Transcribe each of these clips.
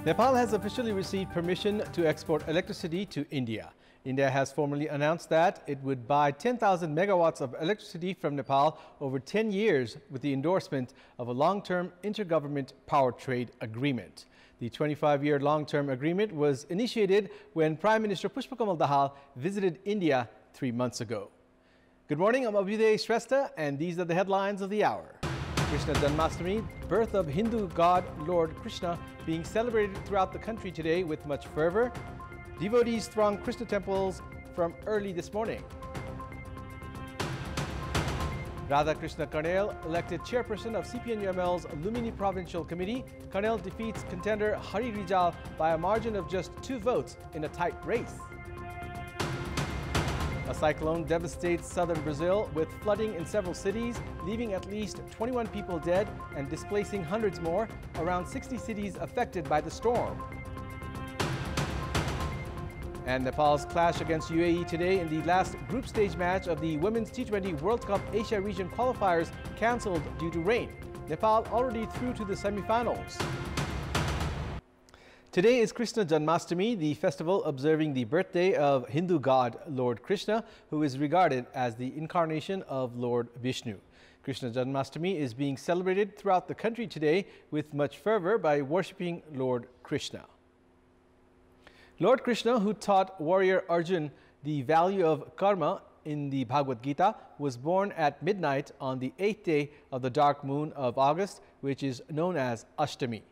Nepal has officially received permission to export electricity to India. India has formally announced that it would buy 10,000 megawatts of electricity from Nepal over 10 years with the endorsement of a long-term intergovernment power trade agreement. The 25-year long-term agreement was initiated when Prime Minister Pushpakamal Dahal visited India 3 months ago. Good morning, I'm Abheudaya Shrestha, and these are the headlines of the hour. Krishna Janmashtami, birth of Hindu god Lord Krishna, being celebrated throughout the country today with much fervor. Devotees throng Krishna temples from early this morning. Radha Krishna Karnel, elected chairperson of CPN-UML's Lumini Provincial Committee. Karnel defeats contender Hari Rijal by a margin of just 2 votes in a tight race. A cyclone devastates southern Brazil with flooding in several cities, leaving at least 21 people dead and displacing hundreds more. Around 60 cities affected by the storm. And Nepal's clash against UAE today in the last group stage match of the Women's T20 World Cup Asia region qualifiers cancelled due to rain. Nepal already through to the semi-finals. Today is Krishna Janmashtami, the festival observing the birthday of Hindu god Lord Krishna, who is regarded as the incarnation of Lord Vishnu. Krishna Janmashtami is being celebrated throughout the country today with much fervor by worshipping Lord Krishna. Lord Krishna, who taught warrior Arjun the value of karma in the Bhagavad Gita, was born at midnight on the 8th day of the dark moon of August, which is known as Ashtami.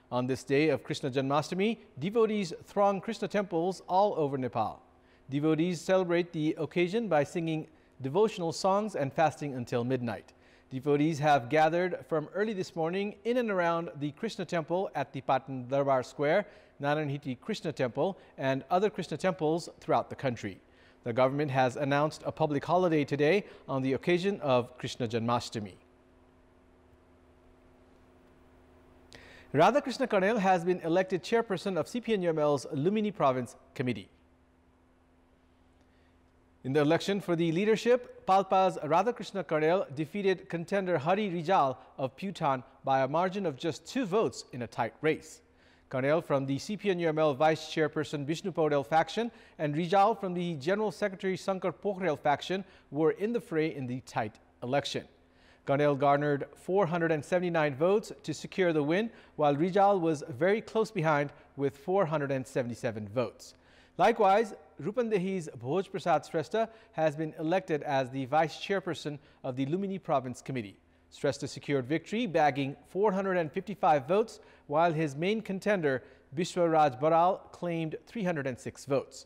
On this day of Krishna Janmashtami, devotees throng Krishna temples all over Nepal. Devotees celebrate the occasion by singing devotional songs and fasting until midnight. Devotees have gathered from early this morning in and around the Krishna temple at the Patan Darbar Square, Naranhiti Krishna Temple, and other Krishna temples throughout the country. The government has announced a public holiday today on the occasion of Krishna Janmashtami. Radha Krishna Karnel has been elected chairperson of CPN-UML's Lumini Province Committee. In the election for the leadership, Palpa's Radha Krishna Karnel defeated contender Hari Rijal of Bhutan by a margin of just 2 votes in a tight race. Karnel from the CPN-UML Vice Chairperson Vishnu Paudel faction and Rijal from the General Secretary Sankar Pokhrel faction were in the fray in the tight election. Karnel garnered 479 votes to secure the win, while Rijal was very close behind with 477 votes. Likewise, Rupandehi's Bhoj Prasad Shrestha has been elected as the Vice Chairperson of the Lumini Province Committee. Shrestha secured victory, bagging 455 votes, while his main contender, Bishwaraj Baral, claimed 306 votes.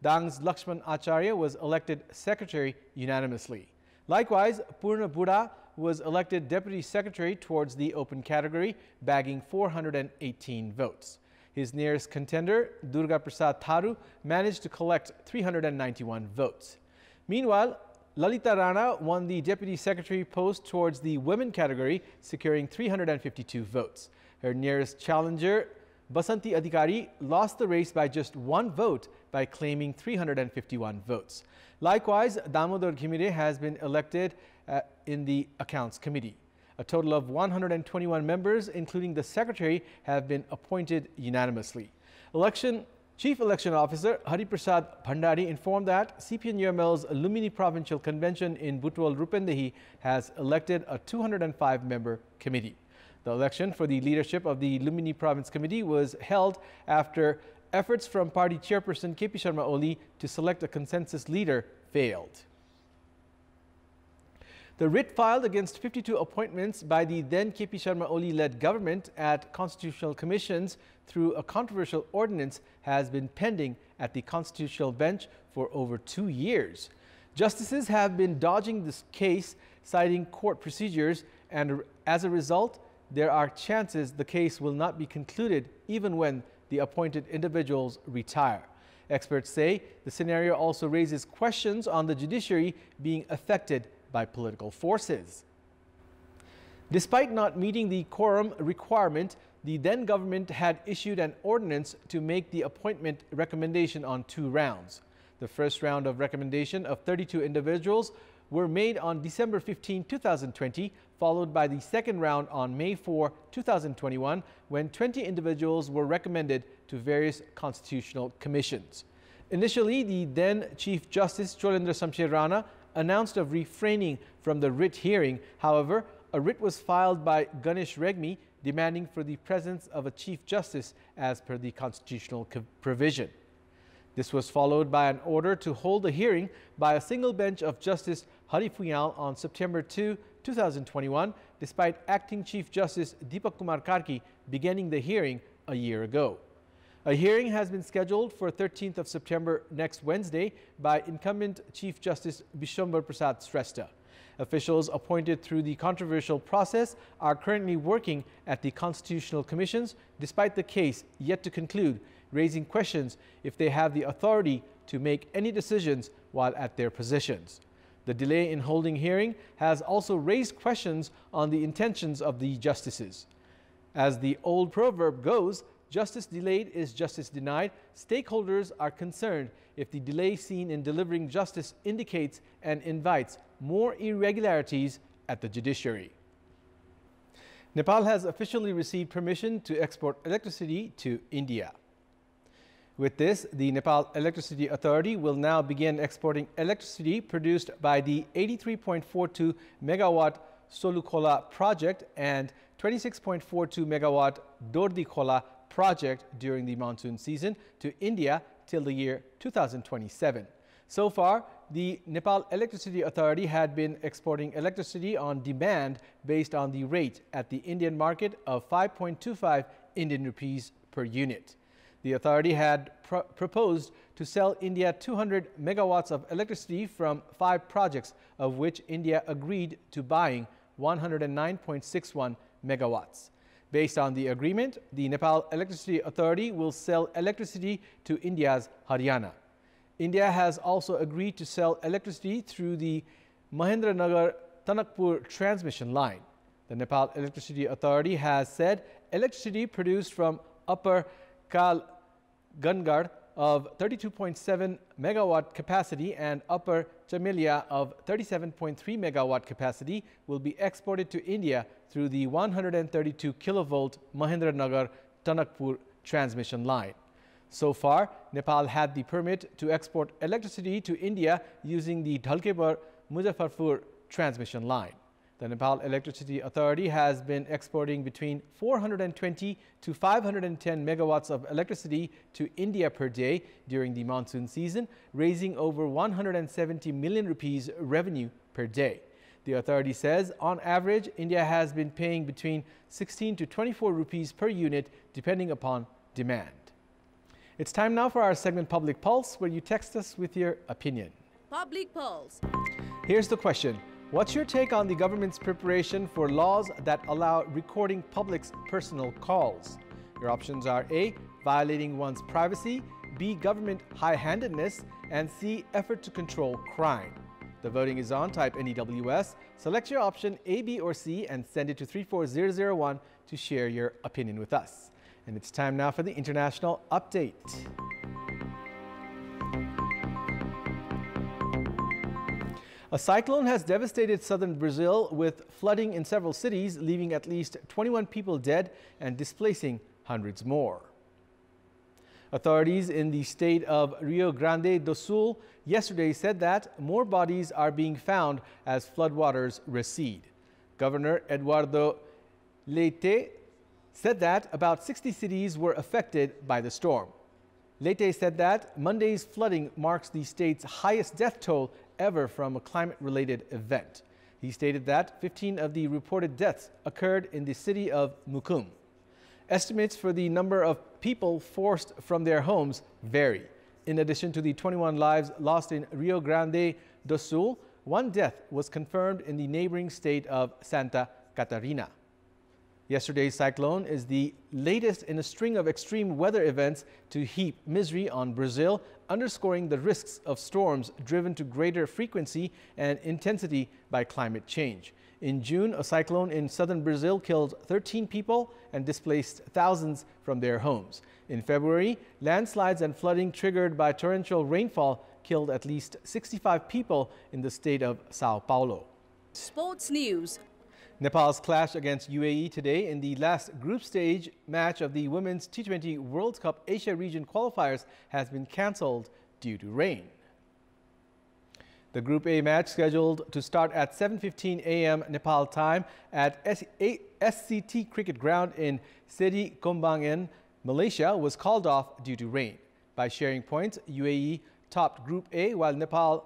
Dang's Lakshman Acharya was elected Secretary unanimously. Likewise, Purna Buddha was elected Deputy Secretary towards the open category, bagging 418 votes. His nearest contender, Durga Prasad Tharu, managed to collect 391 votes. Meanwhile, Lalita Rana won the Deputy Secretary post towards the women category, securing 352 votes. Her nearest challenger, Basanti Adhikari, lost the race by just 1 vote by claiming 351 votes. Likewise, Damodar Ghimire has been elected in the Accounts Committee. A total of 121 members, including the Secretary, have been appointed unanimously. Chief Election Officer Hari Prasad Bhandari informed that CPN-UML's Lumini Provincial Convention in Butwal Rupendehi has elected a 205-member committee. The election for the leadership of the Lumini Province Committee was held after efforts from party chairperson KP Sharma Oli to select a consensus leader failed. The writ filed against 52 appointments by the then KP Sharma Oli-led government at constitutional commissions through a controversial ordinance has been pending at the constitutional bench for over 2 years. Justices have been dodging this case, citing court procedures, and as a result, there are chances the case will not be concluded even when the appointed individuals retire. Experts say the scenario also raises questions on the judiciary being affected by political forces. Despite not meeting the quorum requirement, the then government had issued an ordinance to make the appointment recommendation on 2 rounds. The first round of recommendation of 32 individuals were made on December 15, 2020, followed by the second round on May 4, 2021, when 20 individuals were recommended to various constitutional commissions. Initially, the then Chief Justice Cholendra Samcher Rana announced of refraining from the writ hearing. However, a writ was filed by Ganesh Regmi demanding for the presence of a Chief Justice as per the constitutional provision. This was followed by an order to hold a hearing by a single bench of Justice Hari Puyal on September 2, 2021, despite Acting Chief Justice Deepak Kumar Karki beginning the hearing a year ago. A hearing has been scheduled for 13th of September next Wednesday by incumbent Chief Justice Bishwambar Prasad Shrestha. Officials appointed through the controversial process are currently working at the constitutional commissions despite the case yet to conclude, raising questions if they have the authority to make any decisions while at their positions. The delay in holding hearing has also raised questions on the intentions of the justices. As the old proverb goes, justice delayed is justice denied. Stakeholders are concerned if the delay seen in delivering justice indicates and invites more irregularities at the judiciary. Nepal has officially received permission to export electricity to India. With this, the Nepal Electricity Authority will now begin exporting electricity produced by the 83.42 megawatt Solukhola project and 26.42 megawatt Dordikhola project during the monsoon season to India till the year 2027. So far, the Nepal Electricity Authority had been exporting electricity on demand based on the rate at the Indian market of 5.25 Indian rupees per unit. The authority had proposed to sell India 200 megawatts of electricity from 5 projects, of which India agreed to buying 109.61 megawatts. Based on the agreement, the Nepal Electricity Authority will sell electricity to India's Haryana. India has also agreed to sell electricity through the Mahendranagar-Tanakpur transmission line. The Nepal Electricity Authority has said electricity produced from Upper Kal Gangad of 32.7 megawatt capacity and Upper Chamelia of 37.3 megawatt capacity will be exported to India through the 132 kilovolt Mahendranagar-Tanakpur transmission line. So far, Nepal had the permit to export electricity to India using the Dhalkebar-Muzaffarpur transmission line. The Nepal Electricity Authority has been exporting between 420 to 510 megawatts of electricity to India per day during the monsoon season, raising over 170 million rupees revenue per day. The authority says, on average, India has been paying between 16 to 24 rupees per unit, depending upon demand. It's time now for our segment Public Pulse, where you text us with your opinion. Public Pulse. Here's the question. What's your take on the government's preparation for laws that allow recording public's personal calls? Your options are A, violating one's privacy, B, government high-handedness, and C, effort to control crime. The voting is on. Type NEWS, select your option A, B, or C, and send it to 34001 to share your opinion with us. And it's time now for the international update. A cyclone has devastated southern Brazil with flooding in several cities, leaving at least 21 people dead and displacing hundreds more. Authorities in the state of Rio Grande do Sul yesterday said that more bodies are being found as floodwaters recede. Governor Eduardo Leite said that about 60 cities were affected by the storm. Leite said that Monday's flooding marks the state's highest death toll ever from a climate-related event. He stated that 15 of the reported deaths occurred in the city of Mucum. Estimates for the number of people forced from their homes vary. In addition to the 21 lives lost in Rio Grande do Sul, 1 death was confirmed in the neighboring state of Santa Catarina. Yesterday's cyclone is the latest in a string of extreme weather events to heap misery on Brazil, underscoring the risks of storms driven to greater frequency and intensity by climate change. In June, a cyclone in southern Brazil killed 13 people and displaced thousands from their homes. In February, landslides and flooding triggered by torrential rainfall killed at least 65 people in the state of Sao Paulo. Sports News. Nepal's clash against UAE today in the last group stage match of the Women's T20 World Cup Asia region qualifiers has been cancelled due to rain. The Group A match, scheduled to start at 7:15 a.m. Nepal time at SCT Cricket Ground in Seri Kembangan, Malaysia, was called off due to rain. By sharing points, UAE topped Group A while Nepal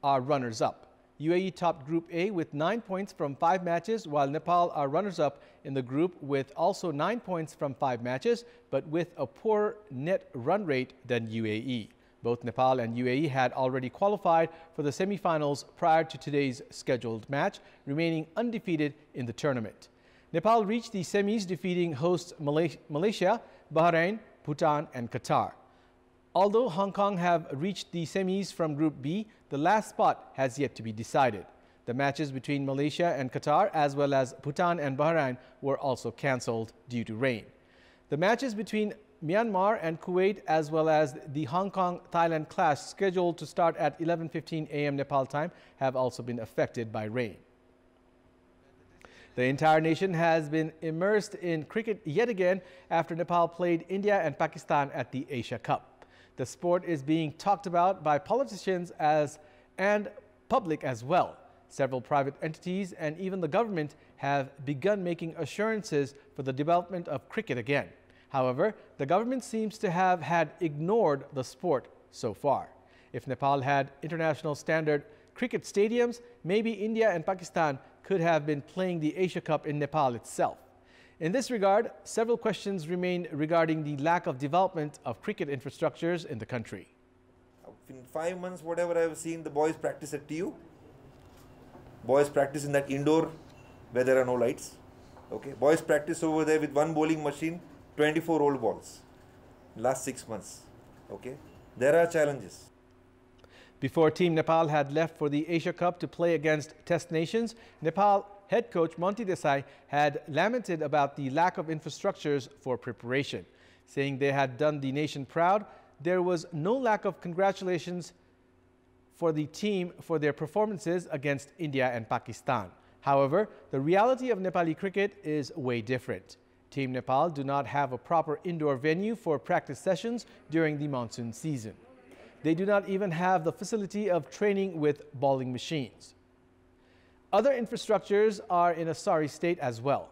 are runners-up. UAE topped Group A with 9 points from 5 matches, while Nepal are runners-up in the group with also 9 points from 5 matches, but with a poorer net run rate than UAE. Both Nepal and UAE had already qualified for the semi-finals prior to today's scheduled match, remaining undefeated in the tournament. Nepal reached the semis, defeating hosts Malaysia, Bahrain, Bhutan and Qatar. Although Hong Kong have reached the semis from Group B, the last spot has yet to be decided. The matches between Malaysia and Qatar, as well as Bhutan and Bahrain, were also cancelled due to rain. The matches between Myanmar and Kuwait, as well as the Hong Kong-Thailand clash, scheduled to start at 11:15 a.m. Nepal time, have also been affected by rain. The entire nation has been immersed in cricket yet again after Nepal played India and Pakistan at the Asia Cup. The sport is being talked about by politicians and public as well. Several private entities and even the government have begun making assurances for the development of cricket again. However, the government seems to have had ignored the sport so far. If Nepal had international standard cricket stadiums, maybe India and Pakistan could have been playing the Asia Cup in Nepal itself. In this regard, several questions remain regarding the lack of development of cricket infrastructures in the country. In 5 months, whatever I have seen, the boys practice at TU. Boys practice in that indoor where there are no lights. Okay, boys practice over there with one bowling machine, 24 old balls. Last 6 months. Okay, there are challenges. Before Team Nepal had left for the Asia Cup to play against test nations, Nepal head coach Monty Desai had lamented about the lack of infrastructures for preparation. Saying they had done the nation proud, there was no lack of congratulations for the team for their performances against India and Pakistan. However, the reality of Nepali cricket is way different. Team Nepal do not have a proper indoor venue for practice sessions during the monsoon season. They do not even have the facility of training with bowling machines. Other infrastructures are in a sorry state as well.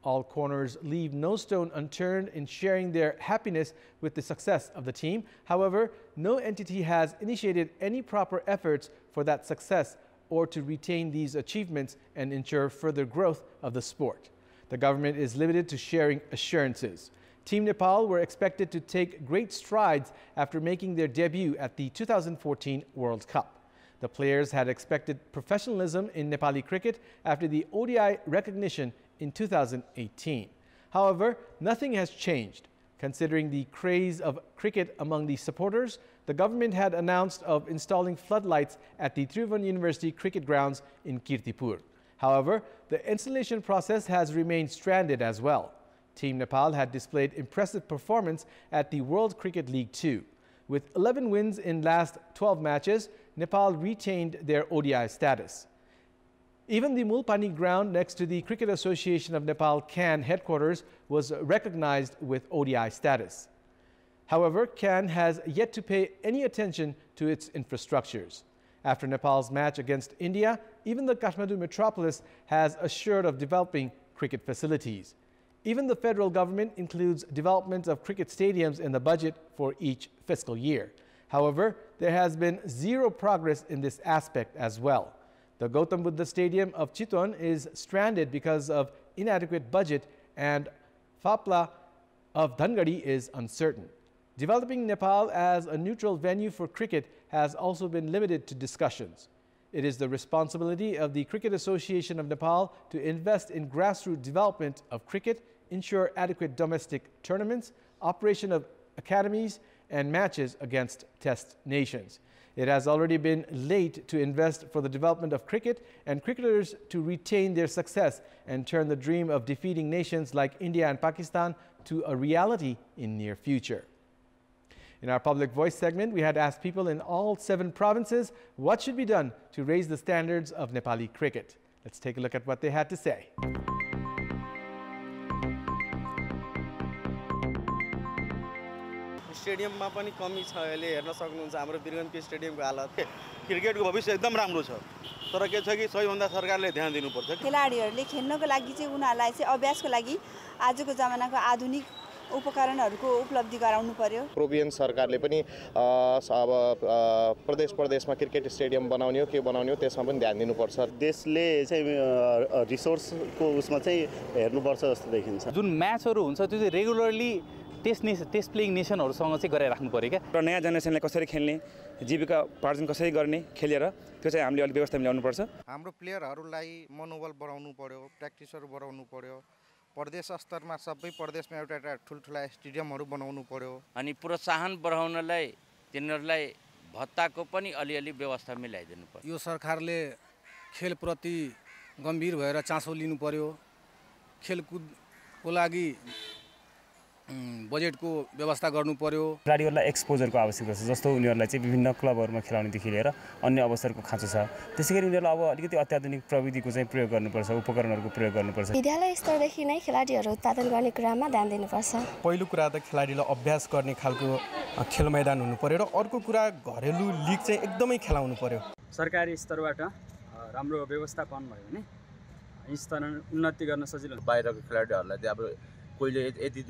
All corners leave no stone unturned in sharing their happiness with the success of the team. However, no entity has initiated any proper efforts for that success or to retain these achievements and ensure further growth of the sport. The government is limited to sharing assurances. Team Nepal were expected to take great strides after making their debut at the 2014 World Cup. The players had expected professionalism in Nepali cricket after the ODI recognition in 2018. However, nothing has changed. Considering the craze of cricket among the supporters, the government had announced of installing floodlights at the Tribhuvan University cricket grounds in Kantipur. However, the installation process has remained stranded as well. Team Nepal had displayed impressive performance at the World Cricket League 2. With 11 wins in last 12 matches, Nepal retained their ODI status. Even the Mulpani ground next to the Cricket Association of Nepal CAN headquarters was recognized with ODI status. However, CAN has yet to pay any attention to its infrastructures. After Nepal's match against India, even the Kathmandu metropolis has assured of developing cricket facilities. Even the federal government includes development of cricket stadiums in the budget for each fiscal year. However, there has been zero progress in this aspect as well. The Gautam Buddha Stadium of Chitwan is stranded because of inadequate budget, and Phapla of Dhangadi is uncertain. Developing Nepal as a neutral venue for cricket has also been limited to discussions. It is the responsibility of the Cricket Association of Nepal to invest in grassroots development of cricket, ensure adequate domestic tournaments, operation of academies, and matches against test nations. It has already been late to invest for the development of cricket and cricketers to retain their success and turn the dream of defeating nations like India and Pakistan to a reality in near future. In our Public Voice segment, we had asked people in all 7 provinces what should be done to raise the standards of Nepali cricket. Let's take a look at what they had to say. स्टेडियममा पनि कमी छ अहिले हेर्न सक्नुहुन्छ हाम्रो वीरगन्ज स्टेडियमको हालत क्रिकेटको भविष्य एकदम राम्रो छ तर के छ कि सबैभन्दा सरकारले ध्यान दिनुपर्छ खेलाडीहरूले खेल्नको लागि चाहिँ उनीहरूलाई चाहिँ अभ्यासको लागि आजको जमानाको आधुनिक उपकरणहरूको उपलब्धि गराउनु पर्यो प्रोभियन सरकारले पनि अब प्रदेशमा क्रिकेट स्टेडियम बनाउने हो के बनाउने हो त्यसमा पनि ध्यान दिनुपर्छ देशले चाहिँ रिसोर्सको उसमा चाहिँ हेर्नुपर्छ जस्तो देखिन्छ जुन म्याचहरू हुन्छ त्यो चाहिँ रेगुलरली टेस्ट प्लेइङ नेसनहरूसँग चाहिँ गरेर राख्नु पर्यो क्या र नयाँ जेनेरेसनलाई कसरी खेल्ने जीविका उपार्जन कसरी गर्ने खेलेर त्यो चाहिँ हामीले अलिक व्यवस्था मिलाउनुपर्छ हाम्रो प्लेयरहरूलाई मनोबल बढाउनु पर्यो प्र्याक्टिसहरू बढाउनु पर्यो प्रदेश स्तरमा सबै प्रदेशमा एउटा ठुल्ठुला स्टेडियमहरू बनाउनु पर्यो अनि प्रोत्साहन बढाउनलाई तिनीहरूलाई भत्ताको पनि अलिअलि व्यवस्था मिलाइदिनु पर्यो यो सरकारले खेलप्रति गम्भीर भएर चासो लिनु पर्यो खेलकुदको लागि बजेटको व्यवस्था गर्नु पर्यो खेलाडीहरूलाई एक्सपोजरको आवश्यकता छ जस्तो उनीहरूलाई चाहिँ विभिन्न क्लबहरूमा खेलाउनेदेखि लिएर अन्य अवसरको खाँचो छ त्यसैगरी उनीहरूलाई अब अलिकति अत्याधुनिक प्रविधिको चाहिँ प्रयोग गर्नुपर्छ उपकरणहरूको प्रयोग गर्नुपर्छ विद्यालय स्तरदेखि नै खेलाडीहरू उत्पादन गर्ने कुरामा ध्यान दिनुपर्छ पहिलो कुरा त खेलाडीलाई अभ्यास गर्ने खालको खेल मैदान हुनु पर्यो र अर्को कुरा घरेलु लिग चाहिँ एकदमै खेलाउनु पर्यो सरकारी स्तरबाट राम्रो व्यवस्थापन भयो भने स्तर उन्नति गर्न सजिलो बाहिरको खेलाडीहरूलाई चाहिँ अब कोहीले यति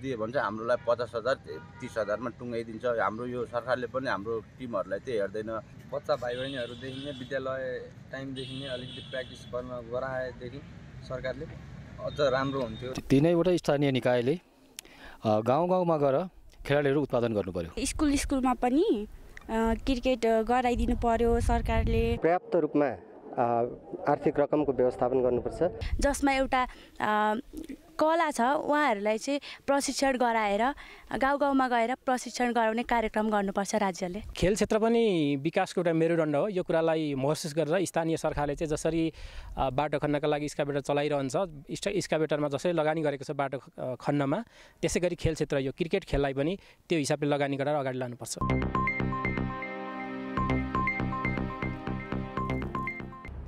दियो भन्छ हाम्रोलाई 50,000 30,000मा टुङ्गाइदिन्छ हाम्रो यो सरकारले पनि हाम्रो टिमहरूलाई चाहिँ हेर्दैन बच्चा भाइ बहिनीहरूदेखि नै विद्यालय टाइमदेखि नै अलिकति प्र्याक्टिस गर्न गराएदेखि सरकारले अझ राम्रो हुन्थ्यो तिनैवटा स्थानीय निकायले गाउँमा गएर खेलाडीहरू उत्पादन गर्नु पर्यो स्कुलमा पनि क्रिकेट गराइदिनु पर्यो सरकारले पर्याप्त रूपमा आर्थिक रकमको व्यवस्थापन गर्नुपर्छ जसमा एउटा कला छ उहाँहरूलाई चाहिँ प्रशिक्षण गराएर गाउँमा गएर प्रशिक्षण गराउने कार्यक्रम गर्नुपर्छ राज्यले खेल क्षेत्र पनि विकासको एउटा मेरुदण्ड हो यो कुरालाई महसुस गरेर स्थानीय सरकारले चाहिँ जसरी बाटो खन्नका लागि स्काभेटर चलाइरहन्छ स्काभेटरमा जसरी लगानी गरेको छ बाटो खन्नमा त्यसै गरी खेल क्षेत्र यो क्रिकेट खेललाई पनि त्यो हिसाबले लगानी गरेर अगाडि लानुपर्छ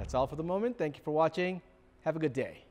That's all for the moment. Thank you for watching. Have a good day.